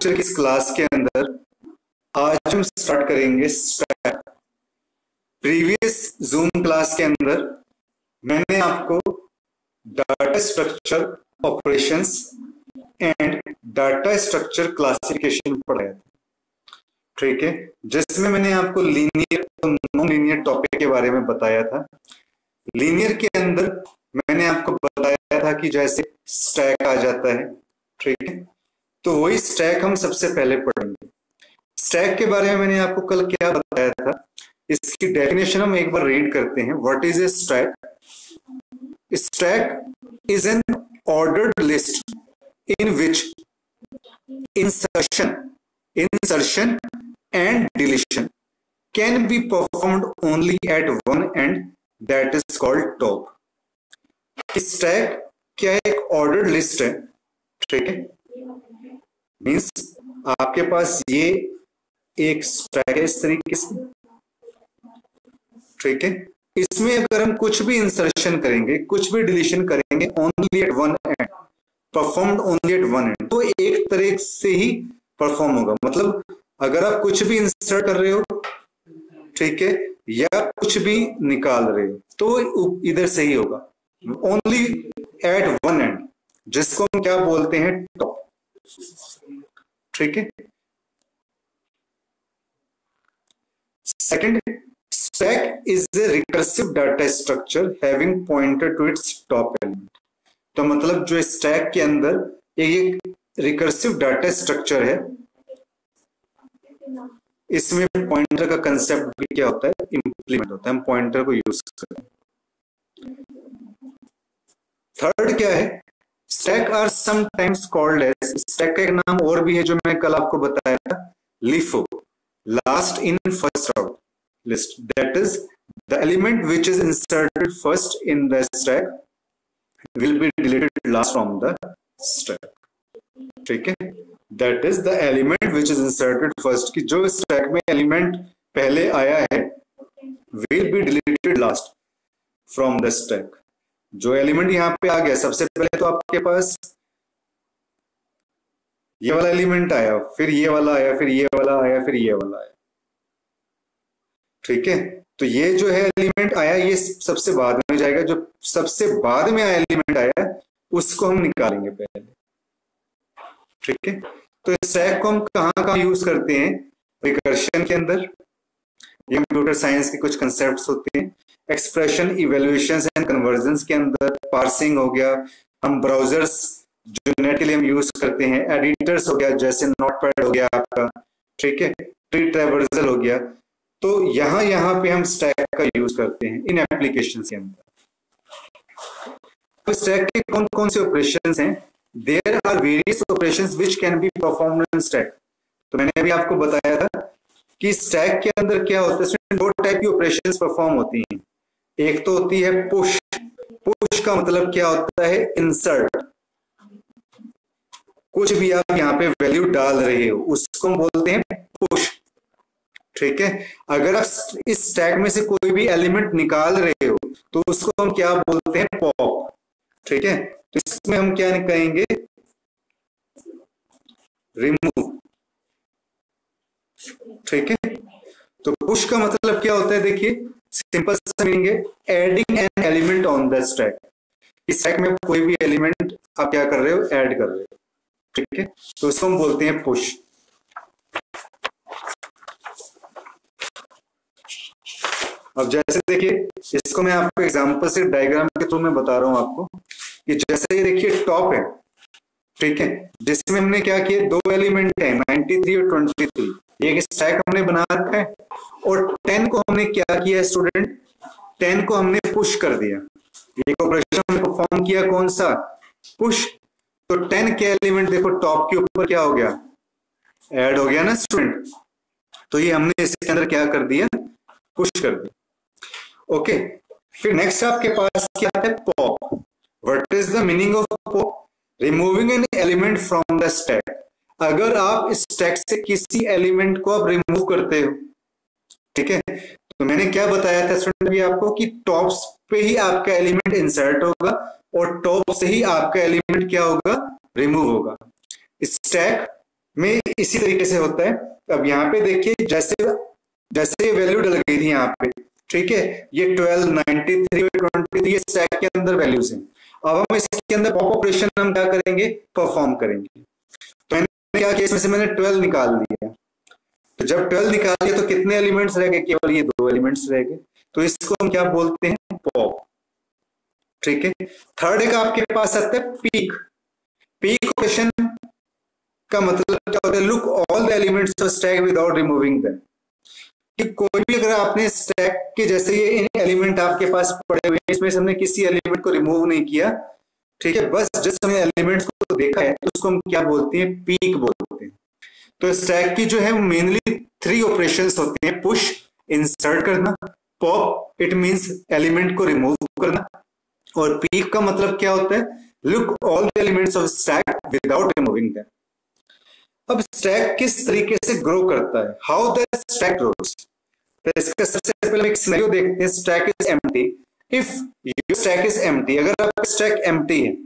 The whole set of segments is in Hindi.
स्ट्रक्चर की इस क्लास के अंदर आज हम स्टार्ट करेंगे स्टैक। प्रीवियस जूम क्लास के अंदर मैंने आपको data structure operations and data structure classification पढ़ाया था, ठीक है, जिसमें मैंने आपको लीनियर और नॉन लीनियर टॉपिक के बारे में बताया था। लीनियर के अंदर मैंने आपको बताया था कि जैसे स्टैक आ जाता है, ठीक है, तो वही स्टैक हम सबसे पहले पढ़ेंगे। स्टैक के बारे में मैंने आपको कल क्या बताया था, इसकी डेफिनेशन हम एक बार रीड करते हैं। What is a stack? Stack is an ordered list in which insertion and deletion can be performed only at one end, that is called top. Stack क्या एक ऑर्डर्ड लिस्ट है, ठीक है, मीन्स आपके पास ये एक स्टैक है इस तरीके से, ठीक है, इसमें अगर हम कुछ भी इंसर्शन करेंगे, कुछ भी डिलीशन करेंगे, only at one end, performed only at one end, तो एक तरह से ही परफॉर्म होगा। मतलब अगर आप कुछ भी इंसर्ट कर रहे हो, ठीक है, या कुछ भी निकाल रहे हो, तो इधर से ही होगा, ओनली एट वन एंड, जिसको हम क्या बोलते हैं, टॉप, ठीक है। Second, stack is a recursive data structure having pointer to its top element. तो मतलब जो स्टैक के अंदर एक रिकर्सिव डाटा स्ट्रक्चर है, इसमें पॉइंटर का कंसेप्ट भी क्या होता है, इंप्लीमेंट होता है, हम पॉइंटर को यूज करते हैं। थर्ड क्या है, stack are sometimes called as, stack का एक नाम और भी है जो मैं कल आपको बताया था, LIFO, last in first out list, that is the element which is inserted first in the stack will be deleted last from the stack, ठीक है, that is the element which is inserted first, कि जो stack में element पहले आया है will be deleted last from the stack। जो element यहाँ पे आ गया सबसे पहले, तो आपके पास ये वाला element आया, फिर ये वाला आया, फिर ये वाला आया, फिर ये वाला आया, ठीक है, तो ये जो है एलिमेंट आया, ये सबसे बाद में जाएगा, जो सबसे बाद में आया एलिमेंट आया उसको हम निकालेंगे पहले, ठीक है। तो स्टैक को हम कहाँ यूज करते हैं, रिकर्शन के अंदर, ये कंप्यूटर साइंस के कुछ कंसेप्ट्स होते हैं, एक्सप्रेशन इवैल्यूएशंस एंड कन्वर्जंस के अंदर, पार्सिंग हो गया, हम ब्राउजर्स जो नेट के लिए हम यूज करते हैं, एडिटर्स हो गया जैसे नोटपैड हो गया आपका, ठीक है, ट्री ट्रैवर्सल हो गया, तो यहां पे हम स्टैक का यूज करते हैं इन एप्लीकेशंस के अंदर। तो स्टैक के कौन कौन से ऑपरेशंस हैं, there are various operations which can be performed in stack. तो मैंने अभी आपको बताया था कि स्टैक के अंदर क्या होता है, दो टाइप की ऑपरेशंस परफॉर्म होती हैं। एक तो होती है पुश, पुश का मतलब क्या होता है, इंसर्ट, कुछ भी आप यहाँ पे वैल्यू डाल रहे हो उसको हम बोलते हैं पुश, ठीक है। अगर आप इस स्टैक में से कोई भी एलिमेंट निकाल रहे हो तो उसको हम क्या बोलते हैं, पॉप, ठीक है। तो इसमें हम क्या कहेंगे, रिमूव, ठीक है। तो पुश का मतलब क्या होता है, देखिए सिंपल सा मीनिंग है, adding an element on the stack. इस स्टैक में कोई भी एलिमेंट आप क्या कर रहे हो, ऐड कर रहे हो, ठीक है, तो इसको हम बोलते हैं पुश। अब जैसे देखिए, इसको मैं आपको एग्जांपल से डायग्राम के थ्रू मैं बता रहा हूं आपको कि जैसे ये देखिए टॉप है, ठीक है, जिसमें हमने क्या किया, दो एलिमेंट है 93 और 23, एक स्टैक हमने बना रखा है, और 10 को हमने क्या किया स्टूडेंट, 10 को हमने पुश कर दिया, एक ऑपरेशन हमने परफॉर्म किया, कौन सा, पुश। तो 10 के एलिमेंट देखो टॉप के ऊपर क्या हो गया, ऐड हो गया ना स्टूडेंट, तो ये हमने इसके अंदर क्या कर दिया, पुश कर दिया, ओके। फिर नेक्स्ट आपके पास क्या है, pop. What is the meaning of pop, removing an element from the stack. अगर आप स्टैक से किसी एलिमेंट को आप रिमूव करते हो, ठीक है, तो मैंने क्या बताया था स्टूडेंट भी आपको कि टॉप पे ही आपका एलिमेंट इंसर्ट होगा और टॉप से ही आपका एलिमेंट क्या होगा, रिमूव होगा। स्टैक में इसी तरीके से होता है। अब यहाँ पे देखिए जैसे जैसे वैल्यू डल गई थी यहाँ पे, ठीक है, ये 12, 93 और 23 ये स्टैक के अंदर वैल्यूज हैं। अब हम इसके अंदर पॉप ऑपरेशन हम क्या करेंगे, परफॉर्म करेंगे। तो मैंने क्या किया, इसमें से मैंने 12 निकाल दिया। तो जब 12 निकाल दिया तो कितने एलिमेंट्स रह गए, केवल ये 2 एलिमेंट्स रह गए। तो इसको हम क्या बोलते हैं, पॉप। ठीक है, थर्ड एक आपके पास आता है पीक। पीक ऑपरेशन का मतलब क्या होता है, look all the elements of stack without removing them. कि कोई भी अगर आपने स्टैक के जैसे ये एलिमेंट आपके पास पड़े हुए हैं, इसमें से हमने किसी एलिमेंट को रिमूव नहीं किया, ठीक है, बस जस्ट हमने एलिमेंट्स को देखा है, तो उसको हम क्या बोलते हैं, पीक बोलते हैं। तो स्टैक की जो है मेनली 3 ऑपरेशंस होते हैं, पुश, इंसर्ट करना, पॉप इट मींस एलिमेंट को रिमूव करना, और पीक का मतलब क्या होता है, look all the elements of stack without removing them. अब स्टैक किस तरीके से ग्रो करता है, हाउ द स्टैक ग्रोस। तो इसका सबसे पहले एक सिनेरियो देखते हैं, stack is empty. If your stack is empty, अगर आपका स्टैक एम्प्टी है,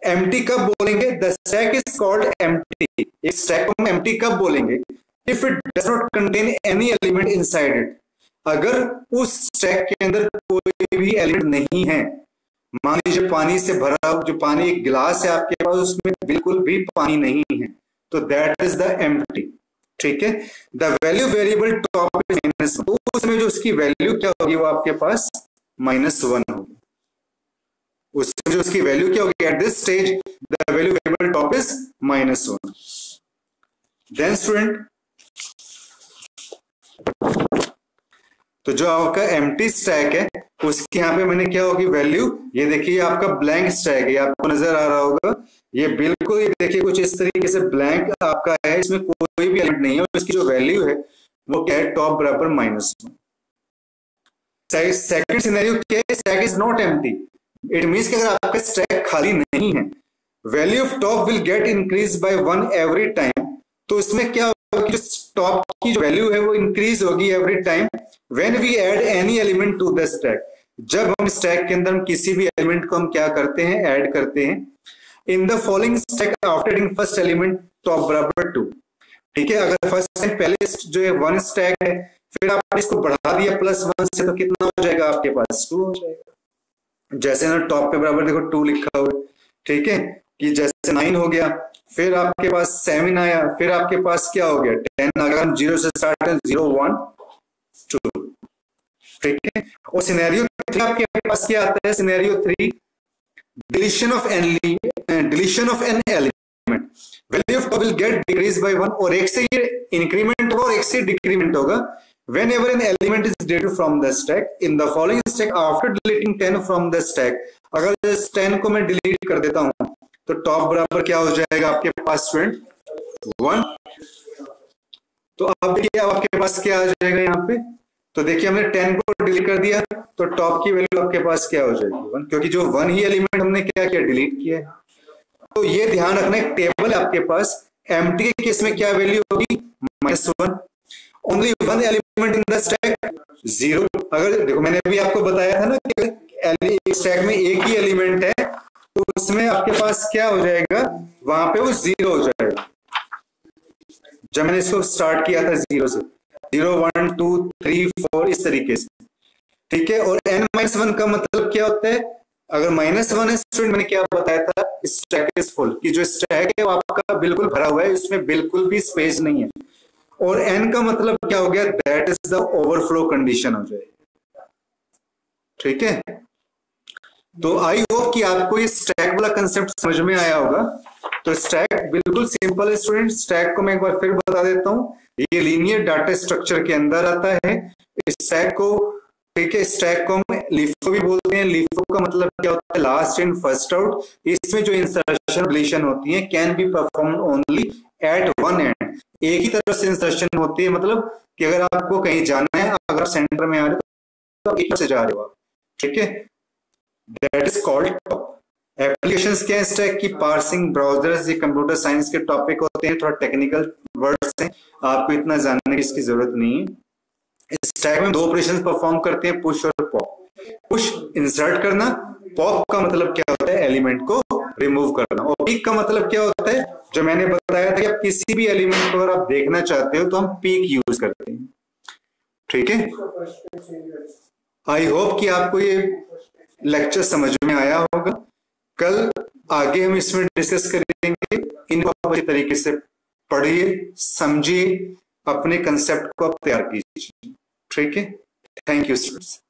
एम्प्टी कब बोलेंगे, the stack is called empty. इस स्टैक को हम एम्प्टी कब बोलेंगे, if it does not contain any element inside it. अगर उस स्टैक के अंदर कोई भी एलिमेंट नहीं है, मान लीजिए पानी से भरा जो पानी एक गिलास है आपके पास, उसमें बिल्कुल भी पानी नहीं है, तो दैट इज द एम्प्टी। ठीक है, the value variable top is -1, तो उसमें जो उसकी वैल्यू क्या होगी, वो आपके पास -1 होगी। उसमें जो उसकी वैल्यू क्या होगी, at this stage the value variable top is -1। Then student, तो जो आपका एम्प्टी स्टैक है उसकी यहाँ पे मैंने क्या होगी वैल्यू, ये देखिए आपका ब्लैंक स्टैक है, आपको नजर आ रहा होगा, ये बिल्कुल ये देखिए कुछ इस तरीके से ब्लैंक आपका है, इसमें कोई भी एलिमेंट नहीं है, इसकी जो वैल्यू है वो क्या है, टॉप बराबर -1। सेकंड सिनेरियो क्या है, stack is not empty, it means कि अगर आपका स्टैक खाली नहीं है, value of top will get increase by 1 every time. तो इसमें क्या होगा कि टॉप की जो वैल्यू है वो इंक्रीज होगी every time when we add any element to the stack. जब हम स्टैक के अंदर किसी भी एलिमेंट को हम क्या करते हैं, ऐड करते हैं। In the following stack after adding first element top बराबर 2। ठीक है, अगर फर्स्ट टाइम पहले जो है 1 स्टैक है, फिर आपने इसको बढ़ा दिया +1 से, तो कितना हो जाएगा आपके पास, 2 हो जाएगा। जैसे ना टॉप पे बराबर देखो 2 लिखा हुआ है, ठीक है, कि जैसे 9 हो गया, फिर आपके पास 7 आया, फिर आपके पास क्या हो गया 10 आ गया। हम 0 से स्टार्ट करें, 0 1 2, ठीक है। और सिनेरियो 3 आपके पास क्या आता है, scenario 3 deletion of an element, value of will get decrease by 1, और एक से ये इंक्रीमेंट होगा और एक से डिक्रीमेंट होगा whenever an element is deleted from the stack in the following stack after deleting 10 from the stack। अगर इस 10 को मैं डिलीट कर देता हूं तो टॉप बराबर क्या हो जाएगा आपके पास स्टूडेंट, 1। तो अब देखिए अब आपके पास क्या आ जाएगा यहाँ पे, तो देखिए हमने 10 को डिलीट कर दिया, तो टॉप की वैल्यू आपके पास क्या हो जाएगी, 1, क्योंकि जो 1 ही एलिमेंट हमने क्या किया, डिलीट किया है। तो ये ध्यान रखना, एक टेबल है आपके पास, एम्प्टी के केस में क्या वैल्यू होगी, -1। Only 1 element in the stack, 0। अगर देखो मैंने भी आपको बताया था ना कि स्टैक में एक ही एलिमेंट है, तो उसमें आपके पास क्या हो जाएगा, वहां पे वो 0 हो जाएगा। जब मैंने इसको स्टार्ट किया था 0 से, 0 1 2 3 4 इस तरीके से, ठीक है। और n-1 का मतलब क्या होता है, अगर -1 है स्टूडेंट, मैंने क्या बताया था, स्टैक इज फुल, कि जो स्टैक है वो आपका बिल्कुल भरा हुआ है, उसमें बिल्कुल भी स्पेस नहीं है। और n का मतलब क्या हो गया, that is the overflow condition हो जाएगी। ठीक है, तो आई होप कि आपको ये स्टैक वाला कंसेप्ट समझ में आया होगा। तो स्टैक बिल्कुल सिंपल है स्टूडेंट, स्टैक को मैं एक बार फिर बता देता हूं, ये लीनियर डाटा स्ट्रक्चर के अंदर आता है स्टैक को, ठीक है। स्टैक को हम लिफो भी बोलते हैं, लिफो का मतलब क्या होता है, लास्ट इन फर्स्ट आउट। इसमें जो इंसर्शन डिलीशन होती है can be performed only at one end, एक ही तरफ से इंसर्शन होती है, मतलब कि अगर आपको कहीं जाना है, अगर आप सेंटर में आ रहे हो तो आप एक से जा रहे हो आप, ठीक है, that is called top. Applications क्या है स्टैक की, पार्सिंग, ब्राउजर्स, ये कंप्यूटर साइंस के टॉपिक होते हैं, थोड़ा टेक्निकल वर्ड्स हैं, आपको इतना जानने की इसकी जरूरत नहीं है। स्टैक में 2 ऑपरेशंस परफॉर्म करते हैं, पुश और पॉप। पुश इंसर्ट करना, पॉप का मतलब क्या होता है, एलिमेंट को रिमूव करना। ओपीक का मतलब क्या होता है, जो मैंने बताया था कि आप किसी भी एलिमेंट को अगर आप देखना चाहते हो तो हम पीक यूज करते हैं। ठीक है, आई होप कि आपको ये लेक्चर समझ में आया होगा। कल आगे हम इसमें डिस्कस करेंगे, इनको आप अच्छी तरीके से पढ़िए, समझिए, अपने कंसेप्ट को आप तैयार कीजिए। ठीक है, थैंक यू स्टूडेंट्स।